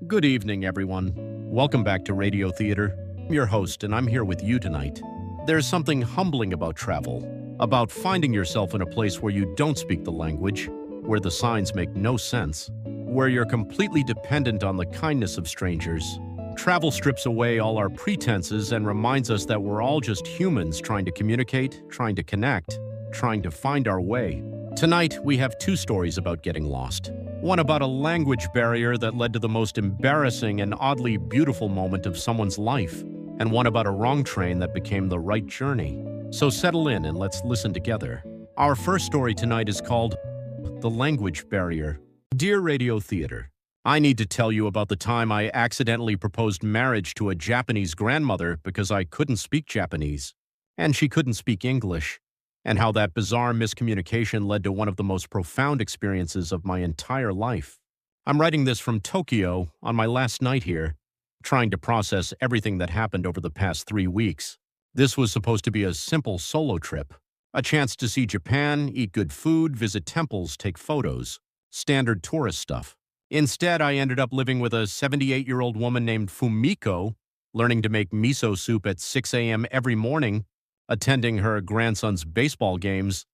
Good evening, everyone. Welcome back to Radio Theater. I'm your host, and I'm here with you tonight. There's something humbling about travel, about finding yourself in a place where you don't speak the language, where the signs make no sense, where you're completely dependent on the kindness of strangers. Travel strips away all our pretenses and reminds us that we're all just humans trying to communicate, trying to connect, trying to find our way. Tonight, we have two stories about getting lost. One about a language barrier that led to the most embarrassing and oddly beautiful moment of someone's life, and one about a wrong train that became the right journey. So settle in and let's listen together. Our first story tonight is called The Language Barrier. Dear Radio Theater, I need to tell you about the time I accidentally proposed marriage to a Japanese grandmother because I couldn't speak Japanese, and she couldn't speak English, and how that bizarre miscommunication led to one of the most profound experiences of my entire life. I'm writing this from Tokyo on my last night here, trying to process everything that happened over the past 3 weeks. This was supposed to be a simple solo trip, a chance to see Japan, eat good food, visit temples, take photos, standard tourist stuff. Instead, I ended up living with a 78-year-old woman named Fumiko, learning to make miso soup at 6 a.m. every morning, attending her grandson's baseball games,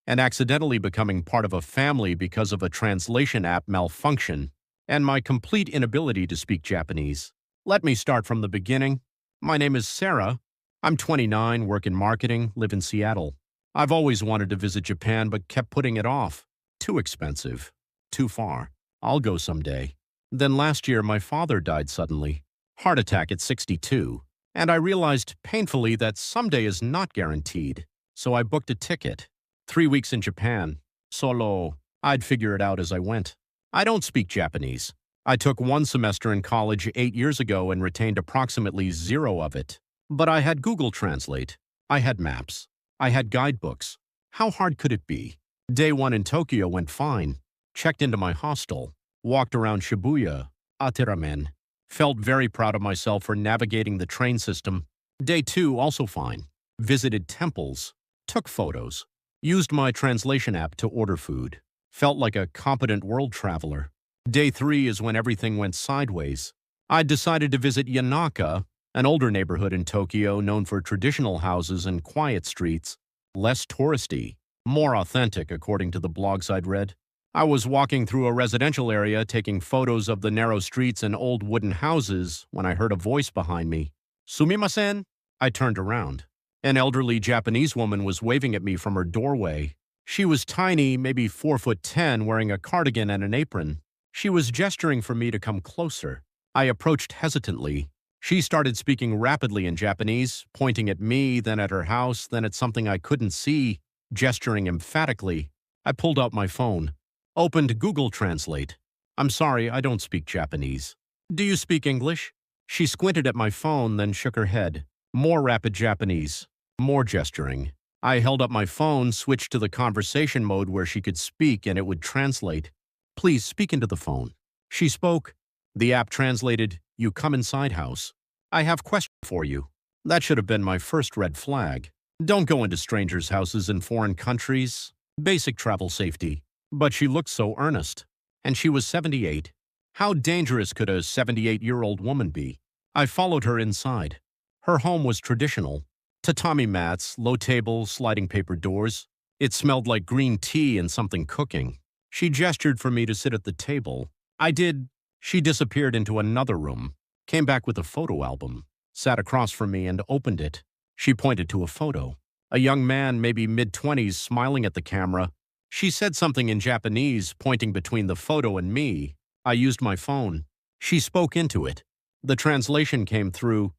and accidentally becoming part of a family because of a translation app malfunction, and my complete inability to speak Japanese. Let me start from the beginning. My name is Sarah. I'm 29, work in marketing, live in Seattle. I've always wanted to visit Japan but kept putting it off. Too expensive. Too far. I'll go someday. Then last year, my father died suddenly. Heart attack at 62. And I realized painfully that someday is not guaranteed. So I booked a ticket. 3 weeks in Japan. Solo. I'd figure it out as I went. I don't speak Japanese. I took 1 semester in college 8 years ago and retained approximately 0 of it. But I had Google Translate. I had maps. I had guidebooks. How hard could it be? Day 1 in Tokyo went fine. Checked into my hostel. Walked around Shibuya. Atiramen. Felt very proud of myself for navigating the train system. Day 2, also fine. Visited temples. Took photos. Used my translation app to order food. Felt like a competent world traveler. Day 3 is when everything went sideways. I decided to visit Yanaka, an older neighborhood in Tokyo known for traditional houses and quiet streets. Less touristy. More authentic, according to the blogs I'd read. I was walking through a residential area taking photos of the narrow streets and old wooden houses when I heard a voice behind me. Sumimasen? I turned around. An elderly Japanese woman was waving at me from her doorway. She was tiny, maybe 4'10", wearing a cardigan and an apron. She was gesturing for me to come closer. I approached hesitantly. She started speaking rapidly in Japanese, pointing at me, then at her house, then at something I couldn't see, gesturing emphatically. I pulled out my phone. Opened Google Translate. I'm sorry, I don't speak Japanese. Do you speak English? She squinted at my phone, then shook her head. More rapid Japanese. More gesturing. I held up my phone, switched to the conversation mode where she could speak and it would translate. Please speak into the phone. She spoke. The app translated, "You come inside house. I have question for you." That should have been my first red flag. Don't go into strangers' houses in foreign countries. Basic travel safety. But she looked so earnest. And she was 78. How dangerous could a 78-year-old woman be? I followed her inside. Her home was traditional. Tatami mats, low tables, sliding paper doors. It smelled like green tea and something cooking. She gestured for me to sit at the table. I did. She disappeared into another room. Came back with a photo album. Sat across from me and opened it. She pointed to a photo. A young man, maybe mid-20s, smiling at the camera. She said something in Japanese, pointing between the photo and me. I used my phone. She spoke into it. The translation came through,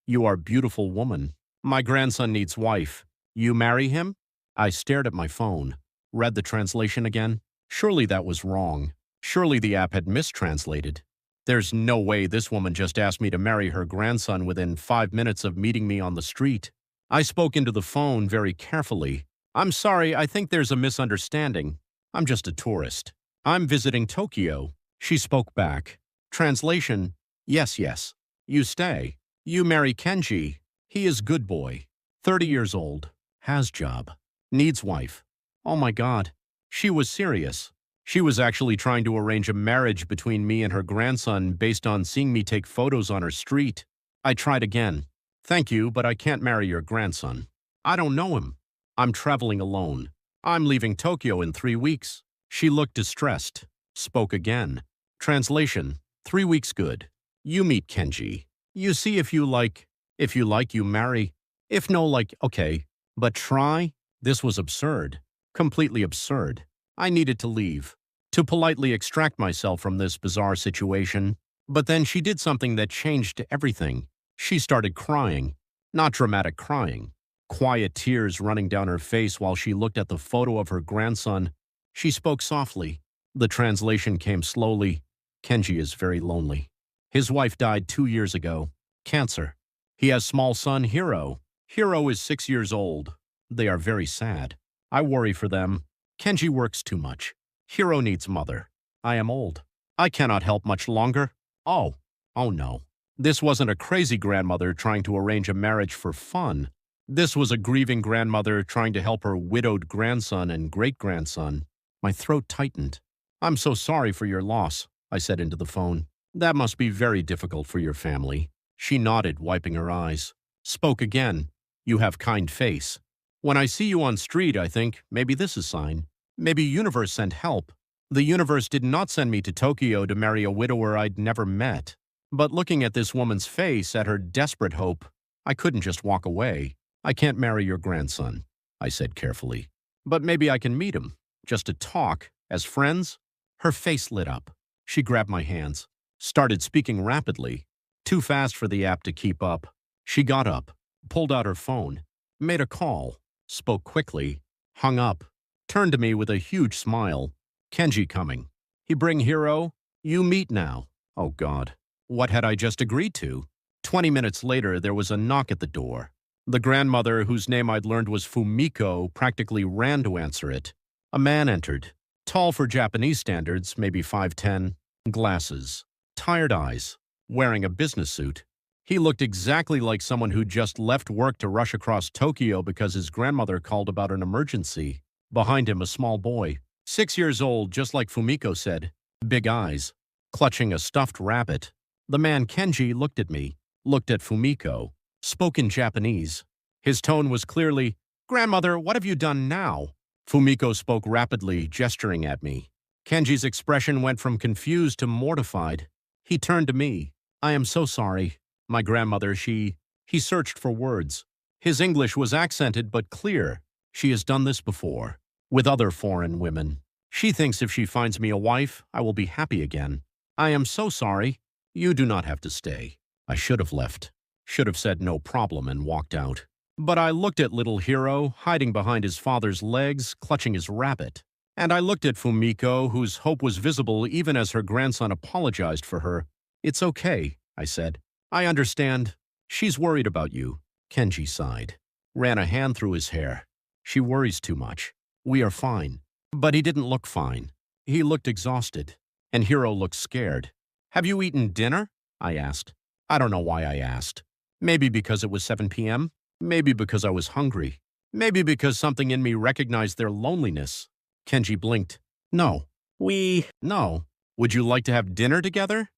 "You are beautiful woman. My grandson needs wife. You marry him?" I stared at my phone. Read the translation again. Surely that was wrong. Surely the app had mistranslated. There's no way this woman just asked me to marry her grandson within 5 minutes of meeting me on the street. I spoke into the phone very carefully. "I'm sorry, I think there's a misunderstanding. I'm just a tourist. I'm visiting Tokyo." She spoke back. Translation, "Yes, yes. You stay. You marry Kenji. He is good boy. 30 years old. Has job. Needs wife." Oh my God. She was serious. She was actually trying to arrange a marriage between me and her grandson based on seeing me take photos on her street. I tried again. Thank you, but I can't marry your grandson. I don't know him. I'm traveling alone. I'm leaving Tokyo in 3 weeks. She looked distressed. Spoke again. Translation: 3 weeks good. You meet Kenji. You see if you like. If you like, you marry. If no, like, okay. But try? This was absurd. Completely absurd. I needed to leave. To politely extract myself from this bizarre situation. But then she did something that changed everything. She started crying. Not dramatic crying. Quiet tears running down her face while she looked at the photo of her grandson. She spoke softly. The translation came slowly. Kenji is very lonely. His wife died 2 years ago. Cancer. He has small son Hiro. Hiro is 6 years old. They are very sad. I worry for them. Kenji works too much. Hiro needs mother. I am old. I cannot help much longer. Oh no. This wasn't a crazy grandmother trying to arrange a marriage for fun. This was a grieving grandmother trying to help her widowed grandson and great-grandson. My throat tightened. I'm so sorry for your loss, I said into the phone. That must be very difficult for your family. She nodded, wiping her eyes. Spoke again. You have kind face. When I see you on street, I think, maybe this is sign. Maybe universe sent help. The universe did not send me to Tokyo to marry a widower I'd never met. But looking at this woman's face, at her desperate hope, I couldn't just walk away. I can't marry your grandson, I said carefully. But maybe I can meet him, just to talk, as friends. Her face lit up. She grabbed my hands, started speaking rapidly, too fast for the app to keep up. She got up, pulled out her phone, made a call, spoke quickly, hung up, turned to me with a huge smile. Kenji coming. He bring Hiro? You meet now. Oh God. What had I just agreed to? 20 minutes later, there was a knock at the door. The grandmother, whose name I'd learned was Fumiko, practically ran to answer it. A man entered. Tall for Japanese standards, maybe 5'10", glasses, tired eyes, wearing a business suit. He looked exactly like someone who'd just left work to rush across Tokyo because his grandmother called about an emergency. Behind him, a small boy, 6 years old, just like Fumiko said, big eyes, clutching a stuffed rabbit. The man Kenji looked at me, looked at Fumiko, spoke in Japanese. His tone was clearly, "Grandmother, what have you done now?" Fumiko spoke rapidly, gesturing at me. Kenji's expression went from confused to mortified. He turned to me. "I am so sorry. My grandmother, he searched for words. His English was accented but clear. She has done this before, with other foreign women. She thinks if she finds me a wife, I will be happy again. I am so sorry. You do not have to stay." I should have left. Should have said no problem and walked out. But I looked at little Hiro, hiding behind his father's legs, clutching his rabbit. And I looked at Fumiko, whose hope was visible even as her grandson apologized for her. "It's okay," I said. "I understand. She's worried about you." Kenji sighed, ran a hand through his hair. "She worries too much. We are fine." But he didn't look fine. He looked exhausted. And Hiro looked scared. "Have you eaten dinner?" I asked. I don't know why I asked. Maybe because it was 7 p.m. Maybe because I was hungry. Maybe because something in me recognized their loneliness. Kenji blinked. No. No. Would you like to have dinner together?"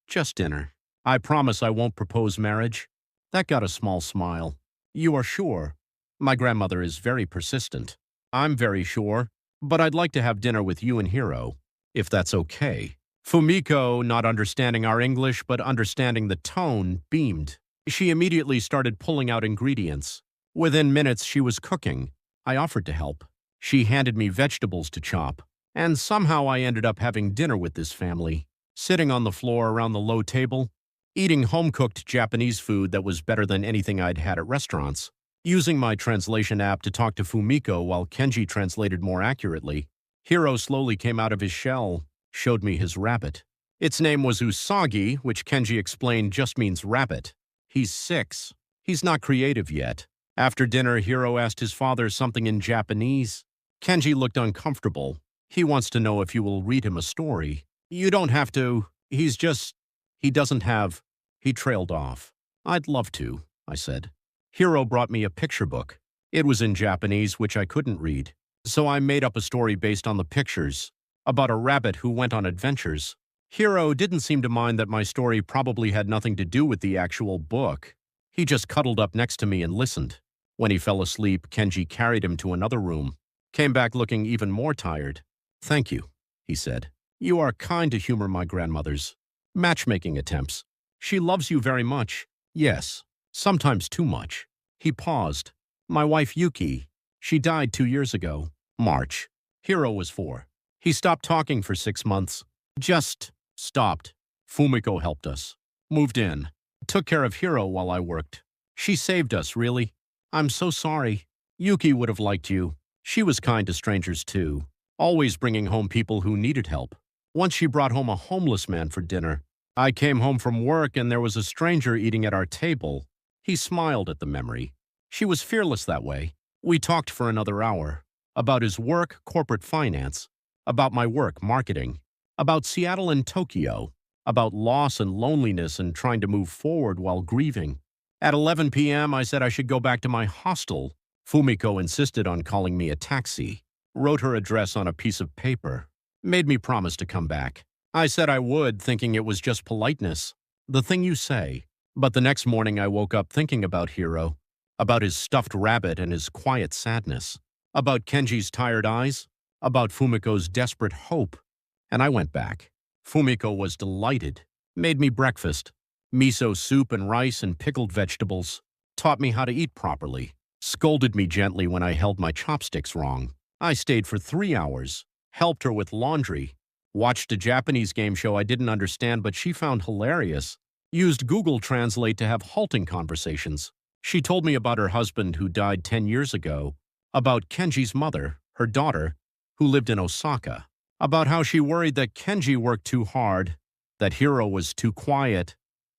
"Just dinner. I promise I won't propose marriage." That got a small smile. "You are sure?" My grandmother is very persistent. "I'm very sure. But I'd like to have dinner with you and Hiro, if that's okay." Fumiko, not understanding our English but understanding the tone, beamed. She immediately started pulling out ingredients. Within minutes, she was cooking. I offered to help. She handed me vegetables to chop. And somehow I ended up having dinner with this family, sitting on the floor around the low table, eating home-cooked Japanese food that was better than anything I'd had at restaurants, using my translation app to talk to Fumiko while Kenji translated more accurately. Hiro slowly came out of his shell, showed me his rabbit. Its name was Usagi, which Kenji explained just means rabbit. He's 6. He's not creative yet. After dinner, Hiro asked his father something in Japanese. Kenji looked uncomfortable. He wants to know if you will read him a story. You don't have to. He doesn't have. He trailed off. I'd love to, I said. Hiro brought me a picture book. It was in Japanese, which I couldn't read. So I made up a story based on the pictures. about a rabbit who went on adventures. Hiro didn't seem to mind that my story probably had nothing to do with the actual book. He just cuddled up next to me and listened. When he fell asleep, Kenji carried him to another room, came back looking even more tired. "Thank you," he said. "You are kind to humor my grandmother's matchmaking attempts. She loves you very much. Yes, sometimes too much." He paused. "My wife Yuki, she died 2 years ago. March. Hiro was 4. He stopped talking for 6 months. Just stopped. Fumiko helped us. Moved in. Took care of Hiro while I worked. She saved us, really. I'm so sorry. Yuki would have liked you. She was kind to strangers too, always bringing home people who needed help. Once she brought home a homeless man for dinner. I came home from work and there was a stranger eating at our table. He smiled at the memory. She was fearless that way. We talked for another hour. About his work, corporate finance. About my work, marketing. About Seattle and Tokyo. About loss and loneliness and trying to move forward while grieving. At 11 p.m., I said I should go back to my hostel. Fumiko insisted on calling me a taxi. Wrote her address on a piece of paper. Made me promise to come back. I said I would, thinking it was just politeness. The thing you say. But the next morning I woke up thinking about Hiro. About his stuffed rabbit and his quiet sadness. About Kenji's tired eyes. About Fumiko's desperate hope. And I went back. Fumiko was delighted. Made me breakfast. Miso soup and rice and pickled vegetables. Taught me how to eat properly. Scolded me gently when I held my chopsticks wrong. I stayed for 3 hours. Helped her with laundry. Watched a Japanese game show I didn't understand but she found hilarious. Used Google Translate to have halting conversations. She told me about her husband who died 10 years ago. About Kenji's mother, her daughter, who lived in Osaka. About how she worried that Kenji worked too hard, that Hiro was too quiet,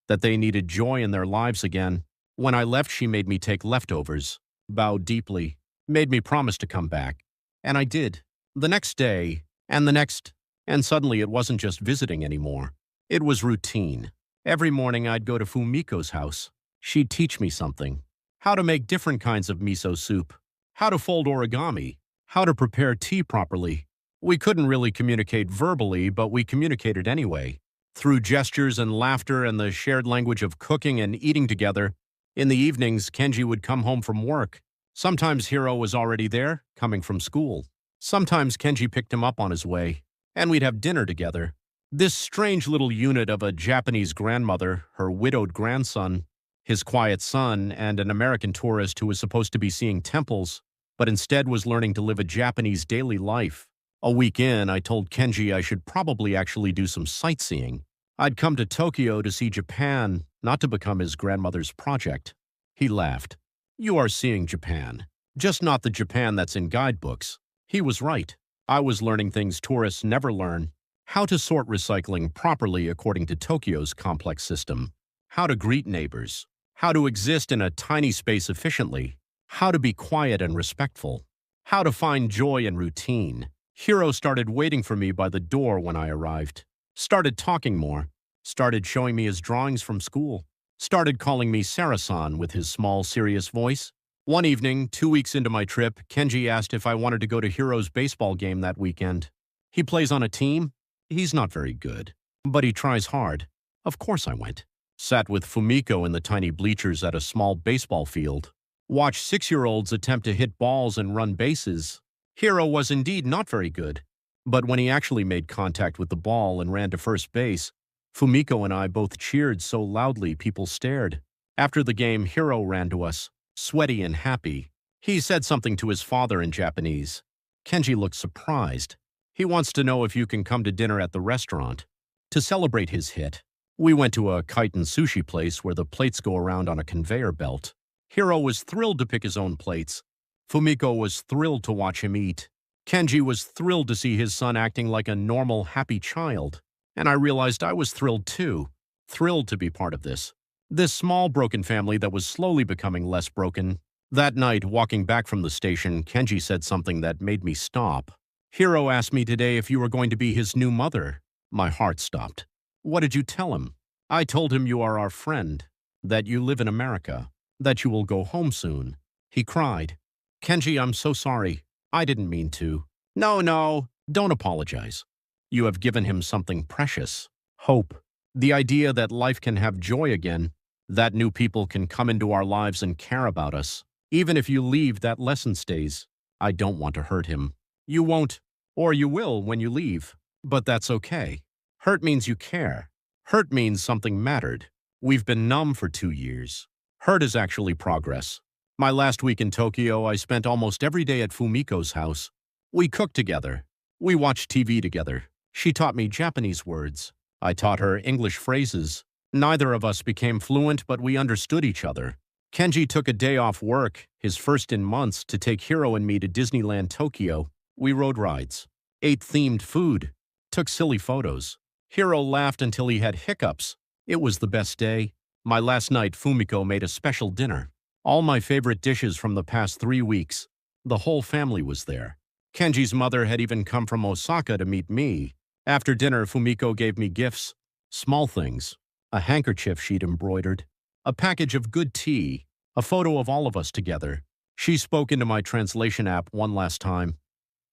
that they needed joy in their lives again. When I left, she made me take leftovers, bowed deeply, made me promise to come back. And I did. The next day, and the next, and suddenly it wasn't just visiting anymore. It was routine. Every morning I'd go to Fumiko's house. She'd teach me something. How to make different kinds of miso soup. How to fold origami. How to prepare tea properly. We couldn't really communicate verbally, but we communicated anyway. Through gestures and laughter and the shared language of cooking and eating together. In the evenings, Kenji would come home from work. Sometimes Hiro was already there, coming from school. Sometimes Kenji picked him up on his way, and we'd have dinner together. This strange little unit of a Japanese grandmother, her widowed grandson, his quiet son, and an American tourist who was supposed to be seeing temples, but instead was learning to live a Japanese daily life. A week in, I told Kenji I should probably actually do some sightseeing. I'd come to Tokyo to see Japan, not to become his grandmother's project. He laughed. "You are seeing Japan, just not the Japan that's in guidebooks." He was right. I was learning things tourists never learn. How to sort recycling properly according to Tokyo's complex system. How to greet neighbors. How to exist in a tiny space efficiently. How to be quiet and respectful. How to find joy in routine. Hiro started waiting for me by the door when I arrived. Started talking more. Started showing me his drawings from school. Started calling me Sarah-san with his small, serious voice. One evening, 2 weeks into my trip, Kenji asked if I wanted to go to Hiro's baseball game that weekend. He plays on a team. He's not very good, but he tries hard. Of course I went. Sat with Fumiko in the tiny bleachers at a small baseball field. Watched 6-year-olds attempt to hit balls and run bases. Hiro was indeed not very good, but when he actually made contact with the ball and ran to first base, Fumiko and I both cheered so loudly people stared. After the game, Hiro ran to us, sweaty and happy. He said something to his father in Japanese. Kenji looked surprised. He wants to know if you can come to dinner at the restaurant. To celebrate his hit, we went to a kaiten sushi place where the plates go around on a conveyor belt. Hiro was thrilled to pick his own plates. Fumiko was thrilled to watch him eat. Kenji was thrilled to see his son acting like a normal, happy child. And I realized I was thrilled too. Thrilled to be part of this. This small broken family that was slowly becoming less broken. That night, walking back from the station, Kenji said something that made me stop. Hiro asked me today if you were going to be his new mother. My heart stopped. What did you tell him? I told him you are our friend, that you live in America, that you will go home soon. He cried. Kenji, I'm so sorry. I didn't mean to. No, don't apologize. You have given him something precious. Hope. The idea that life can have joy again, that new people can come into our lives and care about us. Even if you leave, that lesson stays. I don't want to hurt him. You won't, or you will when you leave. But that's okay. Hurt means you care. Hurt means something mattered. We've been numb for 2 years. Hurt is actually progress. My last week in Tokyo, I spent almost every day at Fumiko's house. We cooked together. We watched TV together. She taught me Japanese words. I taught her English phrases. Neither of us became fluent, but we understood each other. Kenji took a day off work, his first in months, to take Hiro and me to Disneyland Tokyo. We rode rides, ate themed food, took silly photos. Hiro laughed until he had hiccups. It was the best day. My last night, Fumiko made a special dinner. All my favorite dishes from the past 3 weeks. The whole family was there. Kenji's mother had even come from Osaka to meet me. After dinner, Fumiko gave me gifts. Small things. A handkerchief she'd embroidered. A package of good tea. A photo of all of us together. She spoke into my translation app one last time.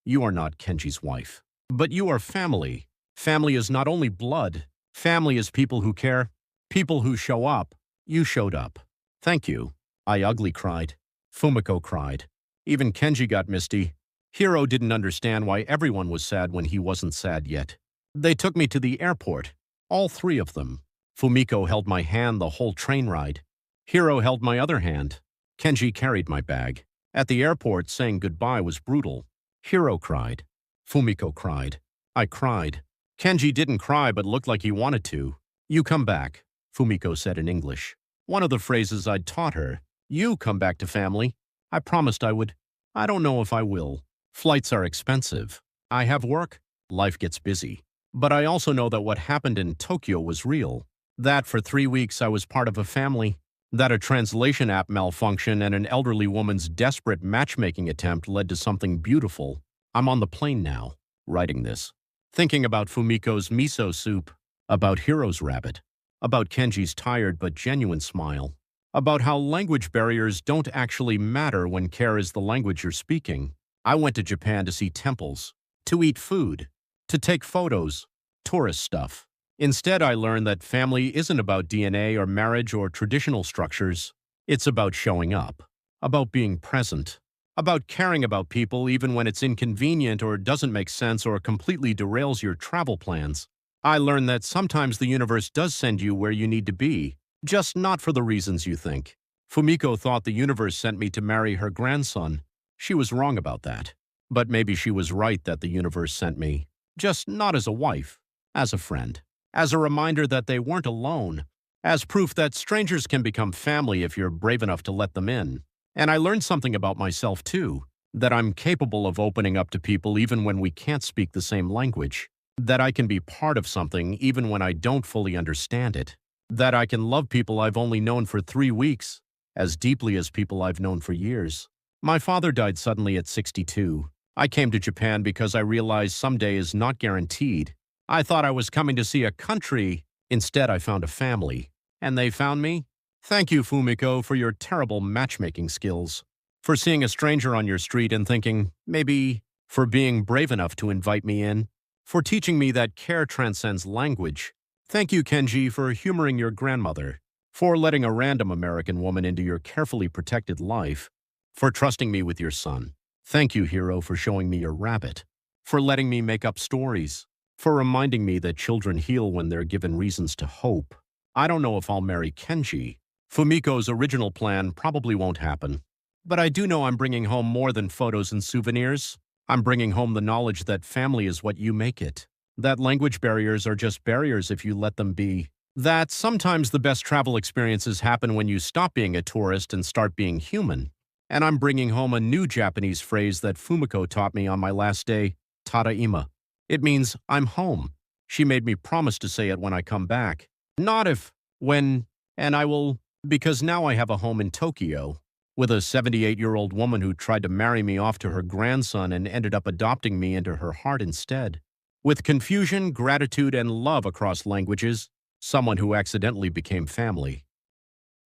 You are not Kenji's wife. But you are family. Family is not only blood. Family is people who care. People who show up. You showed up. Thank you. I ugly cried. Fumiko cried. Even Kenji got misty. Hiro didn't understand why everyone was sad when he wasn't sad yet. They took me to the airport. All 3 of them. Fumiko held my hand the whole train ride. Hiro held my other hand. Kenji carried my bag. At the airport, saying goodbye was brutal. Hiro cried. Fumiko cried. I cried. Kenji didn't cry but looked like he wanted to. You come back, Fumiko said in English. One of the phrases I'd taught her. You come back to family. I promised I would. I don't know if I will. Flights are expensive. I have work. Life gets busy. But I also know that what happened in Tokyo was real. That for 3 weeks I was part of a family. That a translation app malfunction and an elderly woman's desperate matchmaking attempt led to something beautiful. I'm on the plane now, writing this. Thinking about Fumiko's miso soup. About Hiro's rabbit. About Kenji's tired but genuine smile. About how language barriers don't actually matter when care is the language you're speaking. I went to Japan to see temples, to eat food, to take photos, tourist stuff. Instead, I learned that family isn't about DNA or marriage or traditional structures. It's about showing up, about being present, about caring about people even when it's inconvenient or doesn't make sense or completely derails your travel plans. I learned that sometimes the universe does send you where you need to be, just not for the reasons you think. Fumiko thought the universe sent me to marry her grandson. She was wrong about that. But maybe she was right that the universe sent me. Just not as a wife, as a friend. As a reminder that they weren't alone. As proof that strangers can become family if you're brave enough to let them in. And I learned something about myself too. That I'm capable of opening up to people even when we can't speak the same language. That I can be part of something even when I don't fully understand it. That I can love people I've only known for 3 weeks, as deeply as people I've known for years. My father died suddenly at 62. I came to Japan because I realized someday is not guaranteed. I thought I was coming to see a country. Instead, I found a family. And they found me? Thank you, Fumiko, for your terrible matchmaking skills. For seeing a stranger on your street and thinking, maybe, for being brave enough to invite me in. For teaching me that care transcends language. Thank you, Kenji, for humoring your grandmother. For letting a random American woman into your carefully protected life. For trusting me with your son. Thank you, Hiro, for showing me your rabbit. For letting me make up stories. For reminding me that children heal when they're given reasons to hope. I don't know if I'll marry Kenji. Fumiko's original plan probably won't happen. But I do know I'm bringing home more than photos and souvenirs. I'm bringing home the knowledge that family is what you make it. That language barriers are just barriers if you let them be. That sometimes the best travel experiences happen when you stop being a tourist and start being human. And I'm bringing home a new Japanese phrase that Fumiko taught me on my last day, tadaima. It means, I'm home. She made me promise to say it when I come back. Not if, when, and I will, because now I have a home in Tokyo, with a 78-year-old woman who tried to marry me off to her grandson and ended up adopting me into her heart instead. With confusion, gratitude, and love across languages, someone who accidentally became family.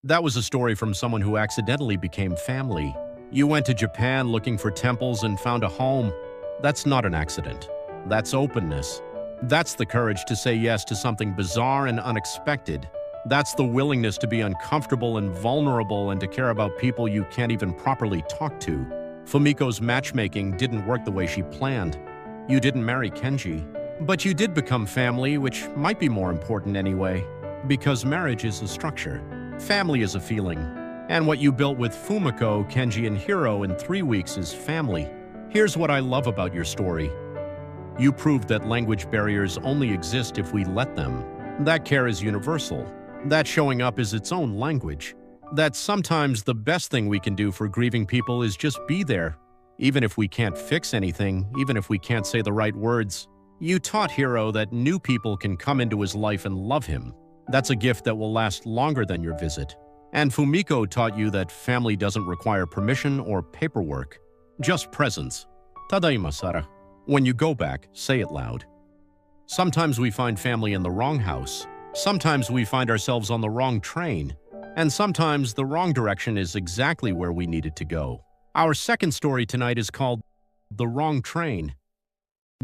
That was a story from someone who accidentally became family. You went to Japan looking for temples and found a home. That's not an accident. That's openness. That's the courage to say yes to something bizarre and unexpected. That's the willingness to be uncomfortable and vulnerable and to care about people you can't even properly talk to. Fumiko's matchmaking didn't work the way she planned. You didn't marry Kenji, but you did become family, which might be more important anyway, because marriage is a structure. Family is a feeling. And what you built with Fumiko, Kenji, and Hiro in 3 weeks is family. Here's what I love about your story. You proved that language barriers only exist if we let them. That care is universal. That showing up is its own language. That sometimes the best thing we can do for grieving people is just be there. Even if we can't fix anything, even if we can't say the right words. You taught Hiro that new people can come into his life and love him. That's a gift that will last longer than your visit. And Fumiko taught you that family doesn't require permission or paperwork. Just presence. Tadaima, Sara. When you go back, say it loud. Sometimes we find family in the wrong house. Sometimes we find ourselves on the wrong train. And sometimes the wrong direction is exactly where we needed to go. Our second story tonight is called The Wrong Train.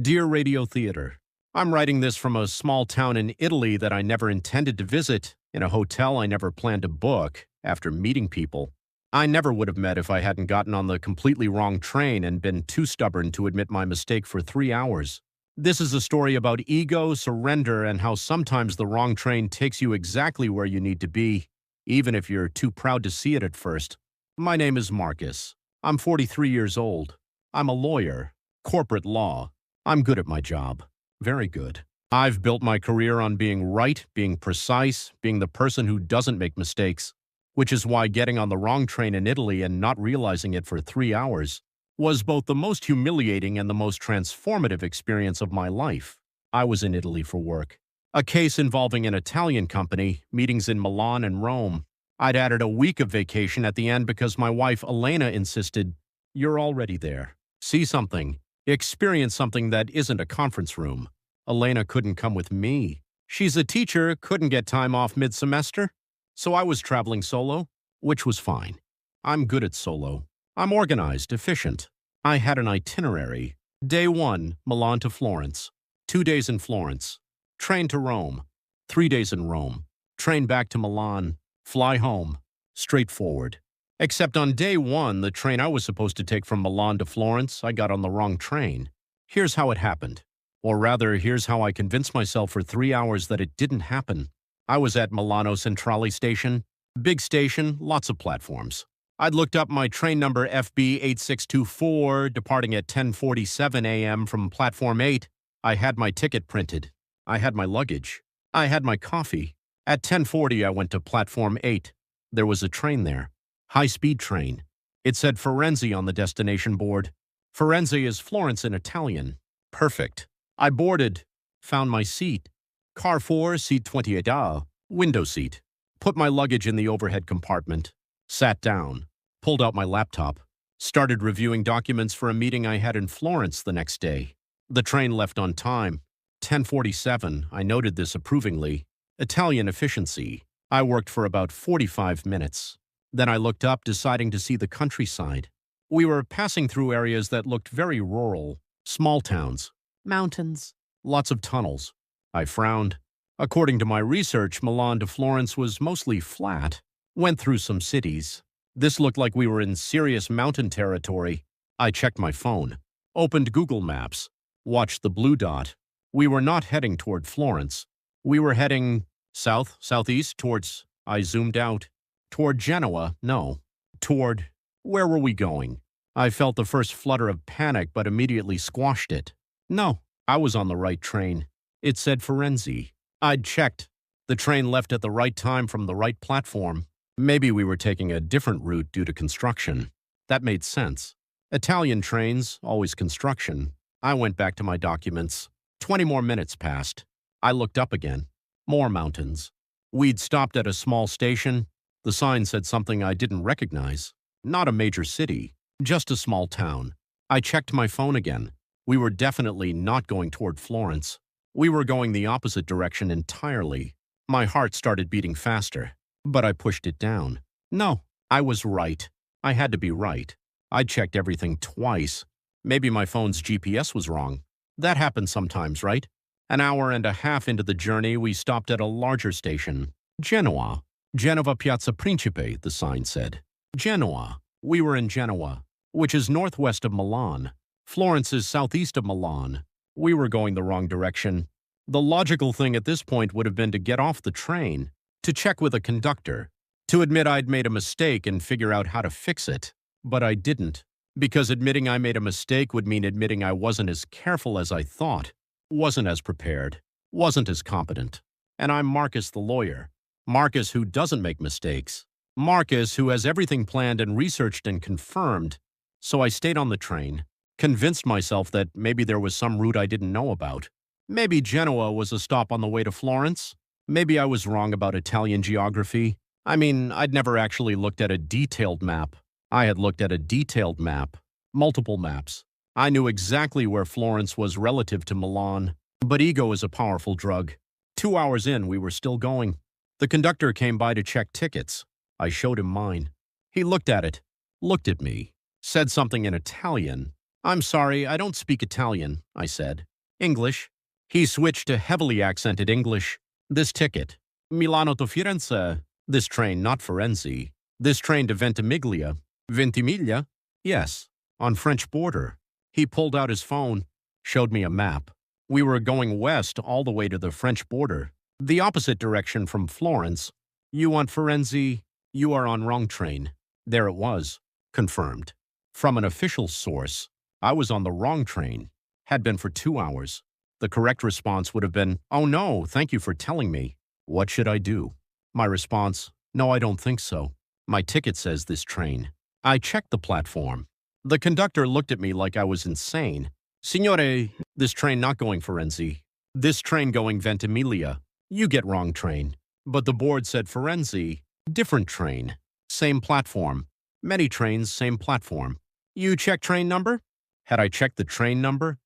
Dear Radio Theater, I'm writing this from a small town in Italy that I never intended to visit, in a hotel I never planned to book, after meeting people. I never would have met if I hadn't gotten on the completely wrong train and been too stubborn to admit my mistake for 3 hours. This is a story about ego, surrender, and how sometimes the wrong train takes you exactly where you need to be, even if you're too proud to see it at first. My name is Marcus. I'm 43 years old. I'm a lawyer. Corporate law. I'm good at my job. Very good. I've built my career on being right, being precise, being the person who doesn't make mistakes, which is why getting on the wrong train in Italy and not realizing it for 3 hours was both the most humiliating and the most transformative experience of my life. I was in Italy for work. A case involving an Italian company, meetings in Milan and Rome. I'd added a week of vacation at the end because my wife Elena insisted, "You're already there. See something. Experience something that isn't a conference room." Elena couldn't come with me. She's a teacher, couldn't get time off mid-semester. So I was traveling solo, which was fine. I'm good at solo. I'm organized, efficient. I had an itinerary. Day 1, Milan to Florence. 2 days in Florence. Train to Rome. 3 days in Rome. Train back to Milan. Fly home. Straightforward. Except on day 1, the train I was supposed to take from Milan to Florence, I got on the wrong train. Here's how it happened. Or rather, here's how I convinced myself for 3 hours that it didn't happen. I was at Milano Centrale Station. Big station, lots of platforms. I'd looked up my train number FB8624, departing at 10:47 a.m. from Platform 8. I had my ticket printed. I had my luggage. I had my coffee. At 10:40, I went to Platform 8. There was a train there. High-speed train. It said Firenze on the destination board. Firenze is Florence in Italian. Perfect. I boarded. Found my seat. Car 4, seat 28A, window seat. Put my luggage in the overhead compartment. Sat down. Pulled out my laptop. Started reviewing documents for a meeting I had in Florence the next day. The train left on time. 10:47, I noted this approvingly. Italian efficiency. I worked for about 45 minutes. Then I looked up, deciding to see the countryside. We were passing through areas that looked very rural. Small towns. Mountains. Lots of tunnels. I frowned. According to my research, Milan to Florence was mostly flat. Went through some cities. This looked like we were in serious mountain territory. I checked my phone. Opened Google Maps. Watched the blue dot. We were not heading toward Florence. We were heading south, southeast, towards, I zoomed out. Toward Genoa, no. Toward, where were we going? I felt the first flutter of panic, but immediately squashed it. No, I was on the right train. It said Firenze. I'd checked. The train left at the right time from the right platform. Maybe we were taking a different route due to construction. That made sense. Italian trains, always construction. I went back to my documents. 20 more minutes passed. I looked up again. More mountains. We'd stopped at a small station. The sign said something I didn't recognize. Not a major city, just a small town. I checked my phone again. We were definitely not going toward Florence. We were going the opposite direction entirely. My heart started beating faster, but I pushed it down. No, I was right. I had to be right. I checked everything twice. Maybe my phone's GPS was wrong. That happens sometimes, right? An hour and a half into the journey, we stopped at a larger station. Genoa. Genova Piazza Principe, the sign said. Genoa. We were in Genoa, which is northwest of Milan. Florence is southeast of Milan. We were going the wrong direction. The logical thing at this point would have been to get off the train, to check with a conductor, to admit I'd made a mistake and figure out how to fix it. But I didn't, because admitting I made a mistake would mean admitting I wasn't as careful as I thought, wasn't as prepared, wasn't as competent. And I'm Marcus the lawyer. Marcus who doesn't make mistakes. Marcus who has everything planned and researched and confirmed. So I stayed on the train, convinced myself that maybe there was some route I didn't know about. Maybe Genoa was a stop on the way to Florence. Maybe I was wrong about Italian geography. I mean, I'd never actually looked at a detailed map. I had looked at a detailed map, multiple maps. I knew exactly where Florence was relative to Milan. But ego is a powerful drug. 2 hours in, we were still going. The conductor came by to check tickets. I showed him mine. He looked at it, looked at me, said something in Italian. "I'm sorry, I don't speak Italian," I said. "English." He switched to heavily accented English. "This ticket. Milano to Firenze. This train, not Firenze. This train to Ventimiglia." "Ventimiglia?" "Yes, on French border." He pulled out his phone, showed me a map. We were going west all the way to the French border, the opposite direction from Florence. "You want Firenze? You are on wrong train." There it was, confirmed. From an official source, I was on the wrong train, had been for 2 hours. The correct response would have been, "Oh no, thank you for telling me. What should I do?" My response, "No, I don't think so. My ticket says this train." I checked the platform. The conductor looked at me like I was insane. "Signore, this train not going Firenze. This train going Ventimiglia. You get wrong train." But the board said Firenze, different train, same platform. Many trains, same platform. "You check train number?" Had I checked the train number?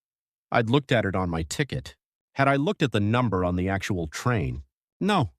I'd looked at it on my ticket. Had I looked at the number on the actual train? No,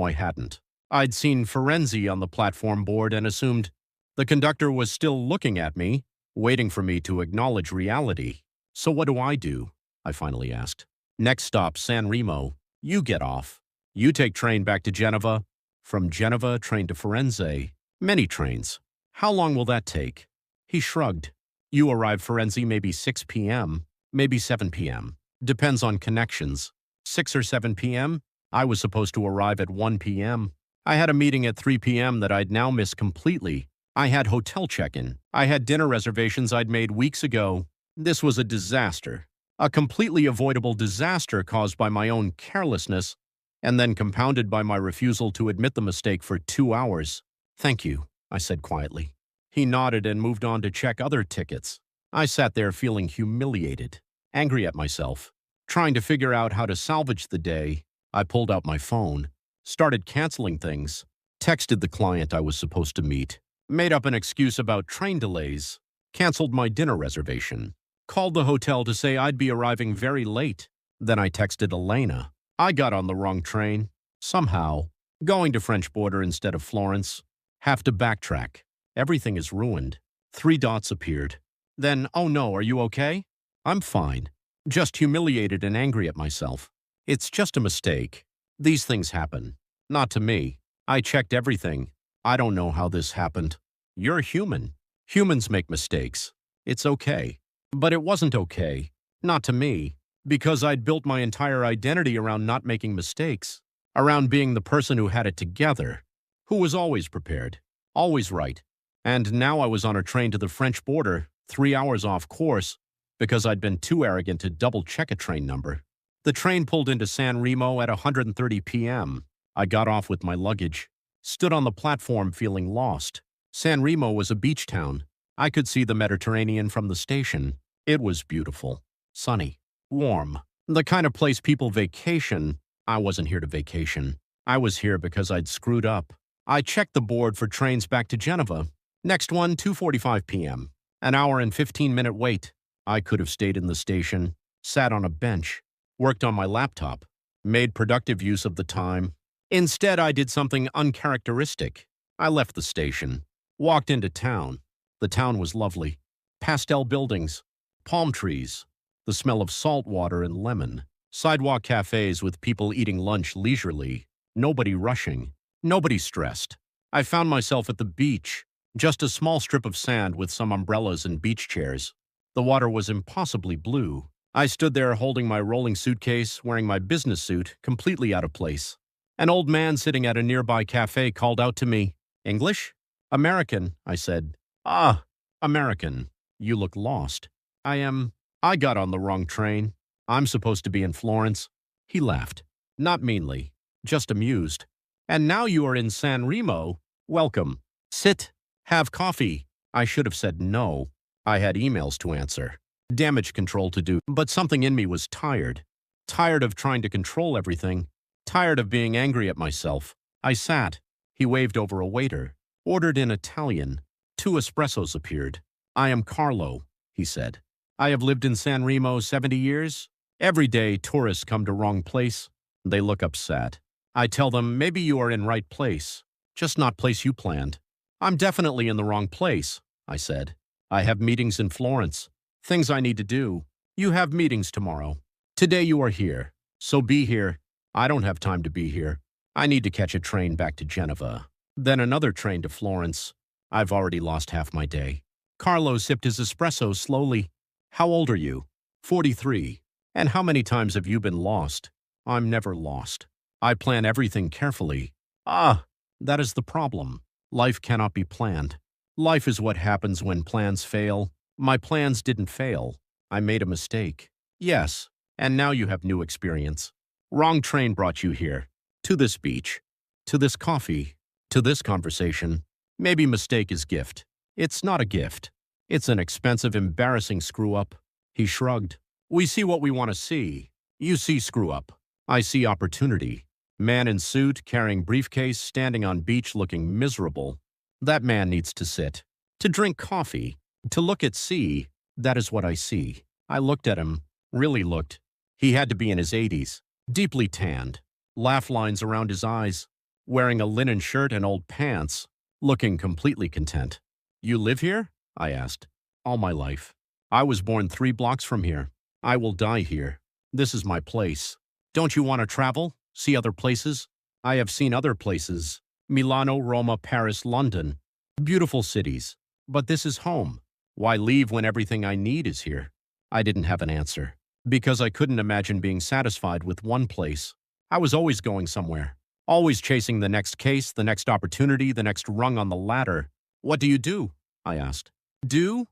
I hadn't. I'd seen Firenze on the platform board and assumed the conductor was still looking at me, waiting for me to acknowledge reality. "So what do?" I finally asked. "Next stop, San Remo. You get off. You take train back to Genova. From Genova, train to Firenze. Many trains. How long will that take?" He shrugged. "You arrive Firenze maybe 6 p.m., maybe 7 p.m. Depends on connections. 6 or 7 p.m.? I was supposed to arrive at 1 p.m. I had a meeting at 3 p.m. that I'd now missed completely. I had hotel check-in. I had dinner reservations I'd made weeks ago. This was a disaster. A completely avoidable disaster caused by my own carelessness, and then compounded by my refusal to admit the mistake for 2 hours. "Thank you," I said quietly. He nodded and moved on to check other tickets. I sat there feeling humiliated, angry at myself, trying to figure out how to salvage the day. I pulled out my phone, started canceling things, texted the client I was supposed to meet, made up an excuse about train delays, canceled my dinner reservation, called the hotel to say I'd be arriving very late. Then I texted Elena. I got on the wrong train. Somehow, going to French border instead of Florence. Have to backtrack. Everything is ruined. 3 dots appeared. Then, "Oh no, are you okay?" "I'm fine. Just humiliated and angry at myself. It's just a mistake. These things happen. Not to me. I checked everything. I don't know how this happened. You're human. Humans make mistakes. It's okay." But it wasn't okay. Not to me. Because I'd built my entire identity around not making mistakes. Around being the person who had it together. Who was always prepared. Always right. And now I was on a train to the French border, 3 hours off course, because I'd been too arrogant to double-check a train number. The train pulled into San Remo at 1:30 p.m. I got off with my luggage, stood on the platform feeling lost. San Remo was a beach town. I could see the Mediterranean from the station. It was beautiful, sunny, warm. The kind of place people vacation. I wasn't here to vacation. I was here because I'd screwed up. I checked the board for trains back to Genova. Next one, 2:45 p.m. An hour and 15-minute wait. I could have stayed in the station, sat on a bench, worked on my laptop, made productive use of the time. Instead, I did something uncharacteristic. I left the station, walked into town. The town was lovely. Pastel buildings, palm trees, the smell of salt water and lemon. Sidewalk cafes with people eating lunch leisurely, nobody rushing, nobody stressed. I found myself at the beach, just a small strip of sand with some umbrellas and beach chairs. The water was impossibly blue. I stood there holding my rolling suitcase, wearing my business suit, completely out of place. An old man sitting at a nearby cafe called out to me, "English?" "American," I said. "Ah, American. You look lost." I got on the wrong train. I'm supposed to be in Florence." He laughed. Not meanly, just amused. "And now you are in San Remo. Welcome. Sit. Have coffee." I should have said no. I had emails to answer, damage control to do, but something in me was tired. Tired of trying to control everything. Tired of being angry at myself. I sat. He waved over a waiter. Ordered in Italian. 2 espressos appeared. "I am Carlo," he said. "I have lived in San Remo 70 years. Every day tourists come to wrong place. They look upset. I tell them maybe you are in right place, just not place you planned." "I'm definitely in the wrong place," I said. "I have meetings in Florence. Things I need to do. You have meetings tomorrow. Today you are here. So be here. I don't have time to be here. I need to catch a train back to Geneva. Then another train to Florence. I've already lost half my day." Carlo sipped his espresso slowly. "How old are you?" 43. "And how many times have you been lost?" "I'm never lost. I plan everything carefully." "Ah, that is the problem. Life cannot be planned. Life is what happens when plans fail. My plans didn't fail. I made a mistake." "Yes, and now you have new experience. Wrong train brought you here. To this beach. To this coffee. To this conversation. Maybe mistake is gift. It's not a gift. It's an expensive, embarrassing screw-up." He shrugged. "We see what we want to see. You see screw-up. I see opportunity. Man in suit, carrying briefcase, standing on beach looking miserable. That man needs to sit. To drink coffee. To look at sea. That is what I see." I looked at him. Really looked. He had to be in his 80s. Deeply tanned. Laugh lines around his eyes. Wearing a linen shirt and old pants. Looking completely content. "You live here?" I asked. "All my life. I was born 3 blocks from here. I will die here. This is my place. Don't you want to travel? See other places?" "I have seen other places. Milano, Roma, Paris, London. Beautiful cities. But this is home. Why leave when everything I need is here?" I didn't have an answer. Because I couldn't imagine being satisfied with one place. I was always going somewhere. Always chasing the next case, the next opportunity, the next rung on the ladder. "What do you do?" I asked. "Do?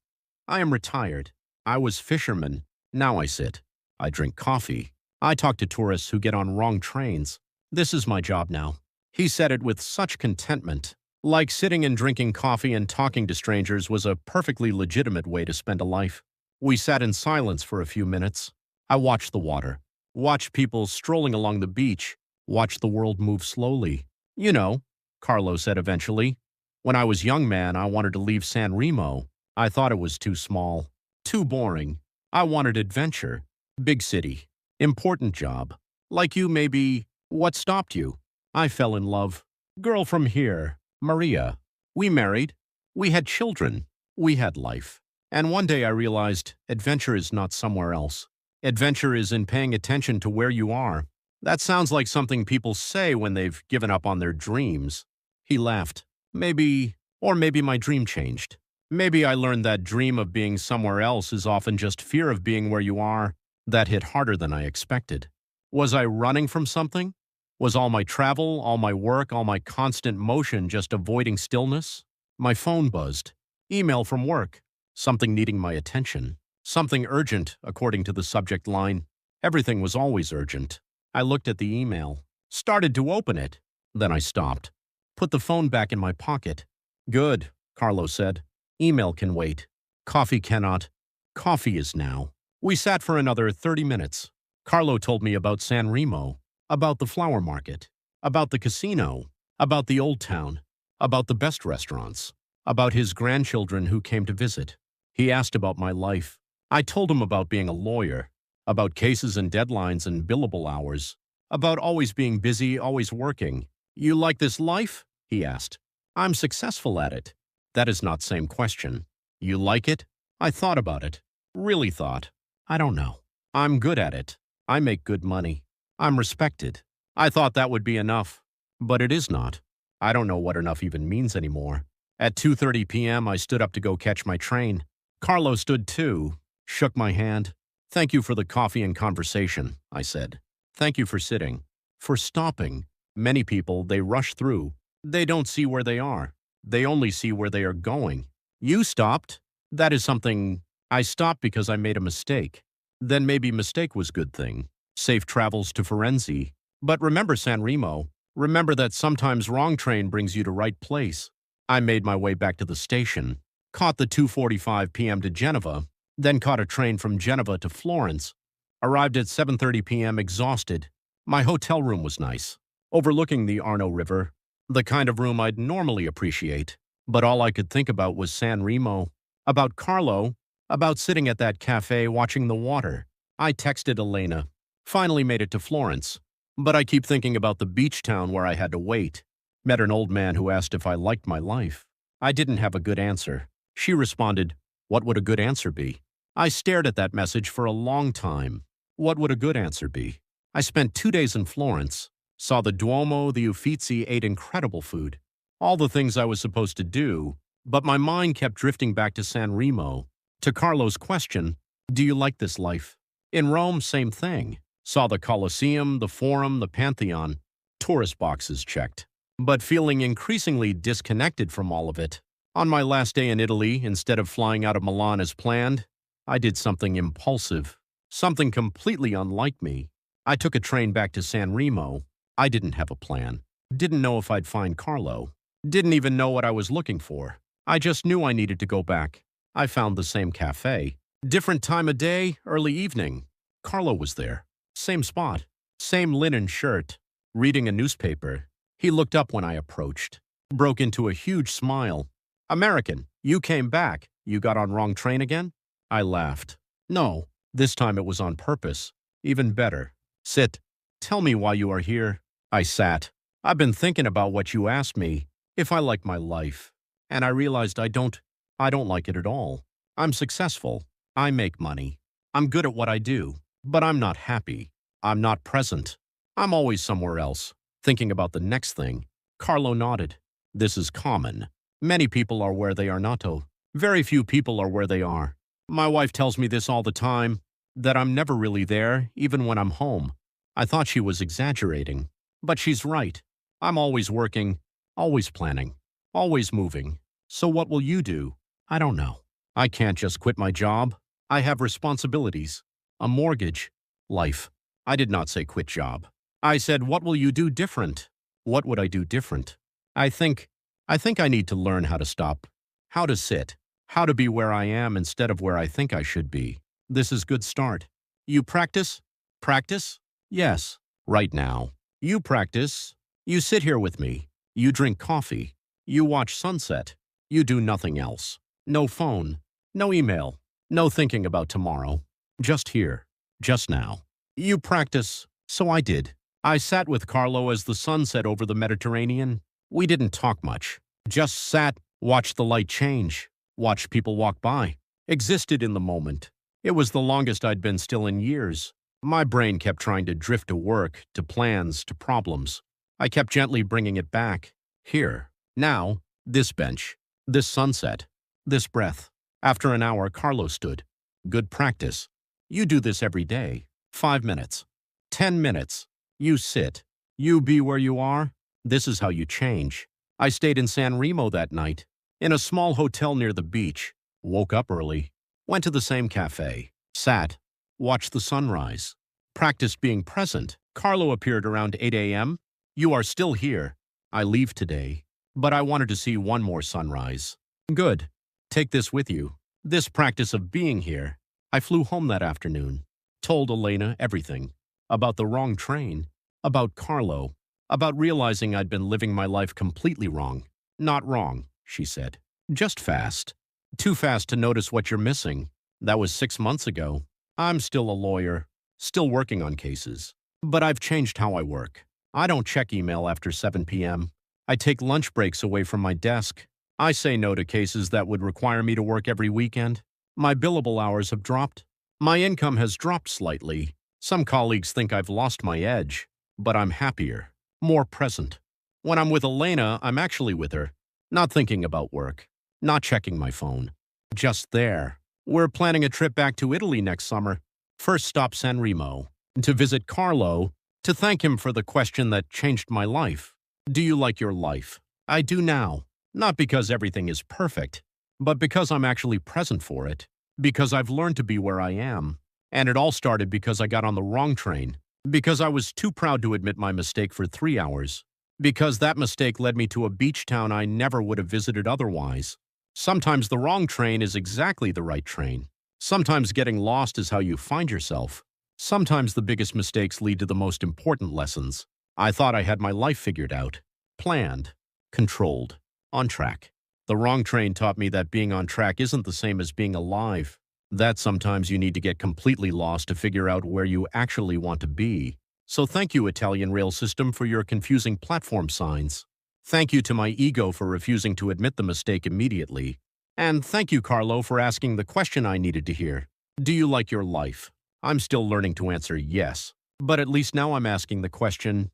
I am retired. I was fisherman. Now I sit. I drink coffee. I talk to tourists who get on wrong trains. This is my job now." He said it with such contentment. Like sitting and drinking coffee and talking to strangers was a perfectly legitimate way to spend a life. We sat in silence for a few minutes. I watched the water. Watched people strolling along the beach. Watched the world move slowly. "You know," Carlo said eventually, "when I was young man, I wanted to leave San Remo. I thought it was too small. Too boring. I wanted adventure. Big city. Important job. Like you, maybe. What stopped you?" "I fell in love. Girl from here. Maria. We married. We had children. We had life. And one day I realized adventure is not somewhere else. Adventure is in paying attention to where you are." That sounds like something people say when they've given up on their dreams. He laughed. Maybe my dream changed. Maybe I learned that dream of being somewhere else is often just fear of being where you are. That hit harder than I expected. Was I running from something? Was all my travel, all my work, all my constant motion just avoiding stillness? My phone buzzed. Email from work. Something needing my attention. Something urgent, according to the subject line. Everything was always urgent. I looked at the email. Started to open it. Then I stopped. Put the phone back in my pocket. "Good," Carlo said. "Email can wait. Coffee cannot. Coffee is now." We sat for another 30 minutes. Carlo told me about San Remo, about the flower market, about the casino, about the old town, about the best restaurants, about his grandchildren who came to visit. He asked about my life. I told him about being a lawyer, about cases and deadlines and billable hours, about always being busy, always working. "You like this life?" he asked. "I'm successful at it." "That is not same question." "You like it?" I thought about it. Really thought. I don't know. "I'm good at it." I make good money. I'm respected. I thought that would be enough. But it is not. I don't know what enough even means anymore. At 2:30 p.m., I stood up to go catch my train. Carlo stood too, shook my hand. "Thank you for the coffee and conversation," I said. "Thank you for sitting, for stopping." Many people, they rush through. They don't see where they are. They only see where they are going. You stopped. That is something. I stopped because I made a mistake. Then maybe mistake was good thing. Safe travels to Firenze. But remember San Remo. Remember that sometimes wrong train brings you to right place. I made my way back to the station, caught the 2:45 p.m. to Genova, then caught a train from Geneva to Florence. Arrived at 7:30 p.m. exhausted. My hotel room was nice, overlooking the Arno River, the kind of room I'd normally appreciate. But all I could think about was San Remo, about Carlo, about sitting at that cafe watching the water. I texted Elena. Finally made it to Florence. But I keep thinking about the beach town where I had to wait. Met an old man who asked if I liked my life. I didn't have a good answer. She responded, "What would a good answer be?" I stared at that message for a long time. What would a good answer be? I spent 2 days in Florence, saw the Duomo, the Uffizi, ate incredible food. All the things I was supposed to do, but my mind kept drifting back to San Remo, to Carlo's question, "Do you like this life?" In Rome, same thing. Saw the Colosseum, the Forum, the Pantheon. Tourist boxes checked. But feeling increasingly disconnected from all of it. On my last day in Italy, instead of flying out of Milan as planned, I did something impulsive. Something completely unlike me. I took a train back to San Remo. I didn't have a plan. Didn't know if I'd find Carlo. Didn't even know what I was looking for. I just knew I needed to go back. I found the same cafe. Different time of day, early evening. Carlo was there. Same spot. Same linen shirt. Reading a newspaper. He looked up when I approached. Broke into a huge smile. "American, you came back. You got on wrong train again?" I laughed. "No, this time it was on purpose. Even better. Sit. Tell me why you are here." I sat. "I've been thinking about what you asked me, if I like my life. And I realized I don't like it at all. I'm successful. I make money. I'm good at what I do. But I'm not happy. I'm not present. I'm always somewhere else, thinking about the next thing." Carlo nodded. "This is common. Many people are where they are not. Very few people are where they are. My wife tells me this all the time, that I'm never really there, even when I'm home." I thought she was exaggerating. But she's right. I'm always working, always planning, always moving. So what will you do? I don't know. I can't just quit my job. I have responsibilities. A mortgage. Life. I did not say quit job. I said, what will you do different? What would I do different? I think I need to learn how to stop. How to sit. How to be where I am instead of where I think I should be. This is good start. You practice? Practice? Yes. Right now. You practice. You sit here with me. You drink coffee. You watch sunset. You do nothing else. No phone. No email. No thinking about tomorrow. Just here. Just now. You practice. So I did. I sat with Carlo as the sun set over the Mediterranean. We didn't talk much. Just sat, watched the light change, watched people walk by, existed in the moment. It was the longest I'd been still in years. My brain kept trying to drift to work, to plans, to problems. I kept gently bringing it back. Here. Now. This bench. This sunset. This breath. After an hour, Carlo stood. Good practice. You do this every day. 5 minutes. 10 minutes. You sit. You be where you are. This is how you change. I stayed in San Remo that night, in a small hotel near the beach. Woke up early. Went to the same cafe. Sat. Watched the sunrise. Practiced being present. Carlo appeared around 8 a.m. You are still here. I leave today. But I wanted to see one more sunrise. Good. Take this with you. This practice of being here. I flew home that afternoon. Told Elena everything. About the wrong train. About Carlo. About realizing I'd been living my life completely wrong. Not wrong, she said. Just fast. Too fast to notice what you're missing. That was 6 months ago. I'm still a lawyer. Still working on cases. But I've changed how I work. I don't check email after 7 p.m. I take lunch breaks away from my desk. I say no to cases that would require me to work every weekend. My billable hours have dropped. My income has dropped slightly. Some colleagues think I've lost my edge, but I'm happier, more present. When I'm with Elena, I'm actually with her, not thinking about work, not checking my phone, just there. We're planning a trip back to Italy next summer. First stop San Remo, to visit Carlo, to thank him for the question that changed my life. Do you like your life? I do now, not because everything is perfect, but because I'm actually present for it, because I've learned to be where I am. And it all started because I got on the wrong train, because I was too proud to admit my mistake for 3 hours, because that mistake led me to a beach town I never would have visited otherwise. Sometimes the wrong train is exactly the right train. Sometimes getting lost is how you find yourself. Sometimes the biggest mistakes lead to the most important lessons. I thought I had my life figured out, planned, controlled, on track. The wrong train taught me that being on track isn't the same as being alive. That sometimes you need to get completely lost to figure out where you actually want to be. So thank you, Italian rail system, for your confusing platform signs. Thank you to my ego for refusing to admit the mistake immediately. And thank you, Carlo, for asking the question I needed to hear. Do you like your life? I'm still learning to answer yes, but at least now I'm asking the question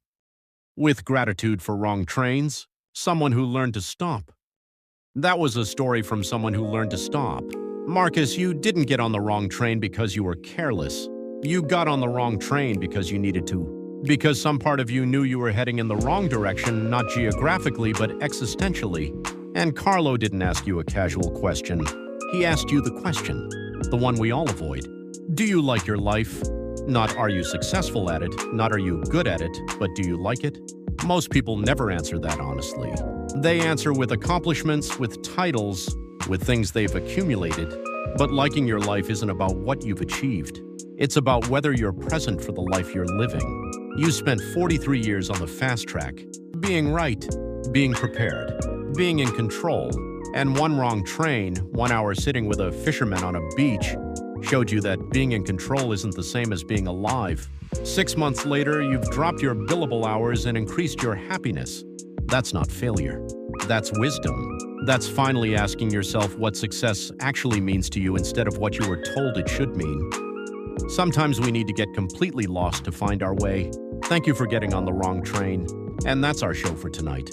with gratitude for wrong trains, someone who learned to stop. That was a story from someone who learned to stop. Marcus, you didn't get on the wrong train because you were careless. You got on the wrong train because you needed to. Because some part of you knew you were heading in the wrong direction, not geographically, but existentially. And Carlo didn't ask you a casual question. He asked you the question, the one we all avoid. Do you like your life? Not are you successful at it, not are you good at it, but do you like it? Most people never answer that honestly. They answer with accomplishments, with titles, with things they've accumulated. But liking your life isn't about what you've achieved. It's about whether you're present for the life you're living. You spent 43 years on the fast track, being right, being prepared, being in control, and one wrong train, 1 hour sitting with a fisherman on a beach, showed you that being in control isn't the same as being alive. 6 months later, you've dropped your billable hours and increased your happiness. That's not failure. That's wisdom. That's finally asking yourself what success actually means to you instead of what you were told it should mean. Sometimes we need to get completely lost to find our way. Thank you for getting on the wrong train. And that's our show for tonight.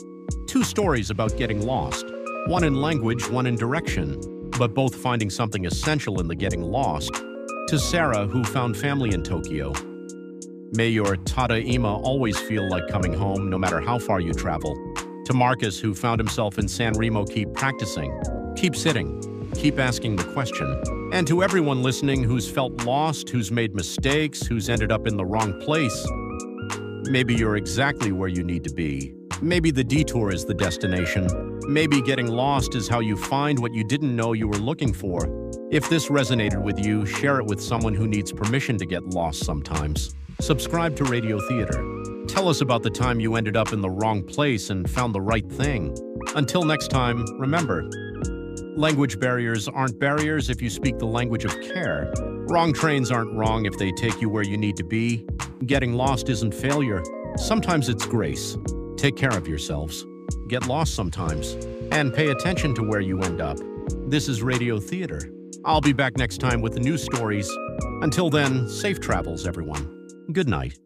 2 stories about getting lost. One in language, one in direction, but both finding something essential in the getting lost. To Sarah, who found family in Tokyo. May your Tada Ima always feel like coming home, no matter how far you travel. To Marcus, who found himself in San Remo, keep practicing, keep sitting, keep asking the question. And to everyone listening who's felt lost, who's made mistakes, who's ended up in the wrong place, maybe you're exactly where you need to be. Maybe the detour is the destination. Maybe getting lost is how you find what you didn't know you were looking for. If this resonated with you, share it with someone who needs permission to get lost sometimes. Subscribe to Radio Theater. Tell us about the time you ended up in the wrong place and found the right thing. Until next time, remember, language barriers aren't barriers if you speak the language of care. Wrong trains aren't wrong if they take you where you need to be. Getting lost isn't failure. Sometimes it's grace. Take care of yourselves. Get lost sometimes. And pay attention to where you end up. This is Radio Theater. I'll be back next time with the new stories. Until then, safe travels, everyone. Good night.